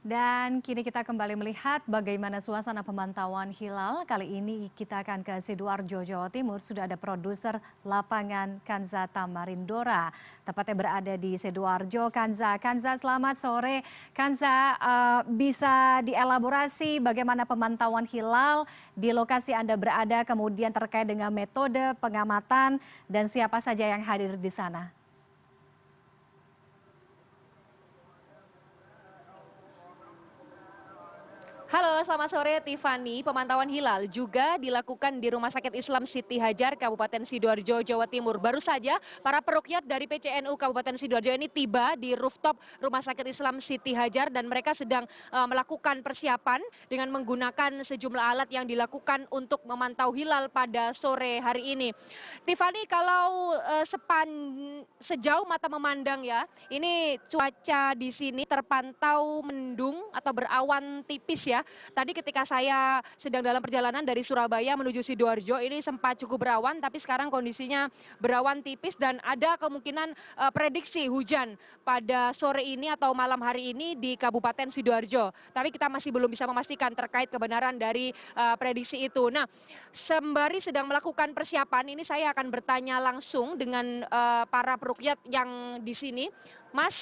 Dan kini kita kembali melihat bagaimana suasana pemantauan hilal. Kali ini kita akan ke Sidoarjo, Jawa Timur. Sudah ada produser lapangan Kanza Tamarindora. Tepatnya berada di Sidoarjo. Kanza, selamat sore. Kanza, bisa dielaborasi bagaimana pemantauan hilal di lokasi Anda berada, kemudian terkait dengan metode pengamatan dan siapa saja yang hadir di sana? Halo, selamat sore Tiffany. Pemantauan hilal juga dilakukan di Rumah Sakit Islam Siti Hajar, Kabupaten Sidoarjo, Jawa Timur. Baru saja para peruqyat dari PCNU Kabupaten Sidoarjo ini tiba di rooftop Rumah Sakit Islam Siti Hajar dan mereka sedang melakukan persiapan dengan menggunakan sejumlah alat yang dilakukan untuk memantau hilal pada sore hari ini. Tiffany, kalau sejauh mata memandang ya, ini cuaca di sini terpantau mendung atau berawan tipis ya. Tadi ketika saya sedang dalam perjalanan dari Surabaya menuju Sidoarjo ini sempat cukup berawan, tapi sekarang kondisinya berawan tipis dan ada kemungkinan prediksi hujan pada sore ini atau malam hari ini di Kabupaten Sidoarjo. Tapi kita masih belum bisa memastikan terkait kebenaran dari prediksi itu. Nah, sembari sedang melakukan persiapan ini saya akan bertanya langsung dengan para peruqyat yang di sini. Mas,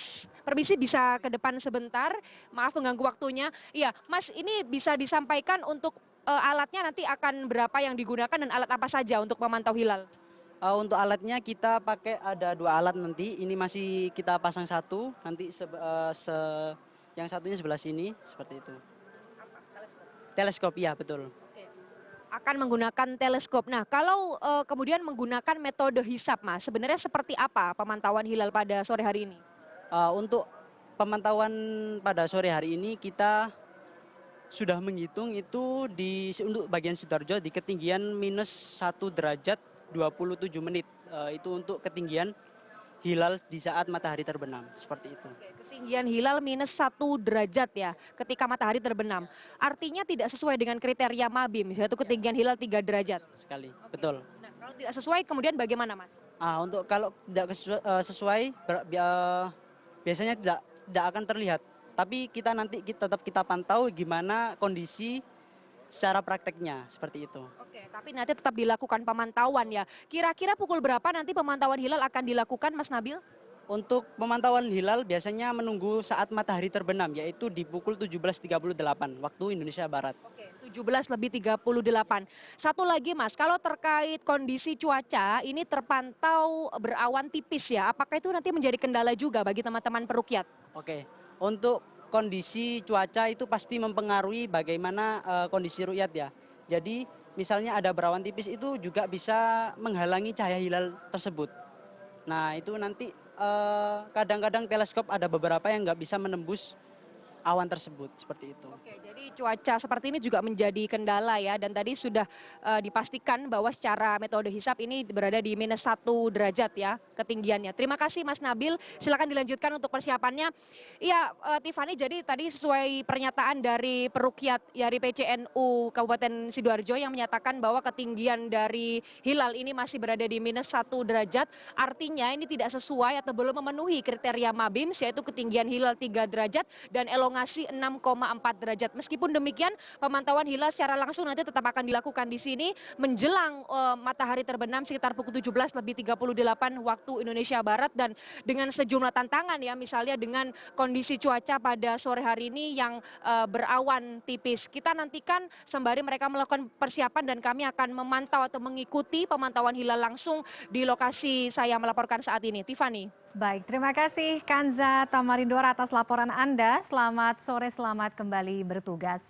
permisi bisa ke depan sebentar. Maaf mengganggu waktunya. Iya, Mas, ini bisa disampaikan untuk alatnya nanti akan berapa yang digunakan dan alat apa saja untuk memantau hilal? Untuk alatnya kita pakai ada 2 alat nanti, ini masih kita pasang satu, nanti yang satunya sebelah sini, seperti itu. Teleskop, iya betul. Akan menggunakan teleskop. Nah, kalau kemudian menggunakan metode hisap, Mas, sebenarnya seperti apa pemantauan hilal pada sore hari ini? Untuk pemantauan pada sore hari ini kita sudah menghitung itu untuk bagian Sidoarjo di ketinggian -1 derajat 27 menit. Itu untuk ketinggian hilal di saat matahari terbenam, seperti itu. Ketinggian hilal -1 derajat ya ketika matahari terbenam. Artinya tidak sesuai dengan kriteria MABIM, yaitu ketinggian hilal 3 derajat. Sekali, betul. Nah, kalau tidak sesuai kemudian bagaimana, Mas? Untuk kalau tidak sesuai, biasanya tidak akan terlihat. Tapi tetap kita pantau gimana kondisi secara prakteknya, seperti itu. Oke, tapi nanti tetap dilakukan pemantauan ya. Kira-kira pukul berapa nanti pemantauan hilal akan dilakukan, Mas Nabil? Untuk pemantauan hilal biasanya menunggu saat matahari terbenam, yaitu di pukul 17.38 waktu Indonesia Barat. Oke, 17:38. Satu lagi Mas, kalau terkait kondisi cuaca, ini terpantau berawan tipis ya. Apakah itu nanti menjadi kendala juga bagi teman-teman peruqyat? Oke, untuk kondisi cuaca itu pasti mempengaruhi bagaimana kondisi ru'yat ya. Jadi misalnya ada berawan tipis itu juga bisa menghalangi cahaya hilal tersebut. Nah itu nanti kadang-kadang teleskop ada beberapa yang nggak bisa menembus awan tersebut, seperti itu. Oke, jadi cuaca seperti ini juga menjadi kendala ya, dan tadi sudah dipastikan bahwa secara metode hisap ini berada di -1 derajat ya ketinggiannya. Terima kasih Mas Nabil, silakan dilanjutkan untuk persiapannya. Iya, Tiffany, jadi tadi sesuai pernyataan dari peruqyat dari PCNU Kabupaten Sidoarjo yang menyatakan bahwa ketinggian dari hilal ini masih berada di -1 derajat, artinya ini tidak sesuai atau belum memenuhi kriteria MABIM, yaitu ketinggian hilal 3 derajat dan elongasi 6,4 derajat. Meskipun demikian, pemantauan hilal secara langsung nanti tetap akan dilakukan di sini menjelang matahari terbenam sekitar pukul 17:38 waktu Indonesia Barat, dan dengan sejumlah tantangan ya, misalnya dengan kondisi cuaca pada sore hari ini yang berawan tipis. Kita nantikan sembari mereka melakukan persiapan dan kami akan memantau atau mengikuti pemantauan hilal langsung di lokasi saya melaporkan saat ini. Tiffany. Baik, terima kasih Kanza Tamarindora atas laporan Anda. Selamat sore, selamat kembali bertugas.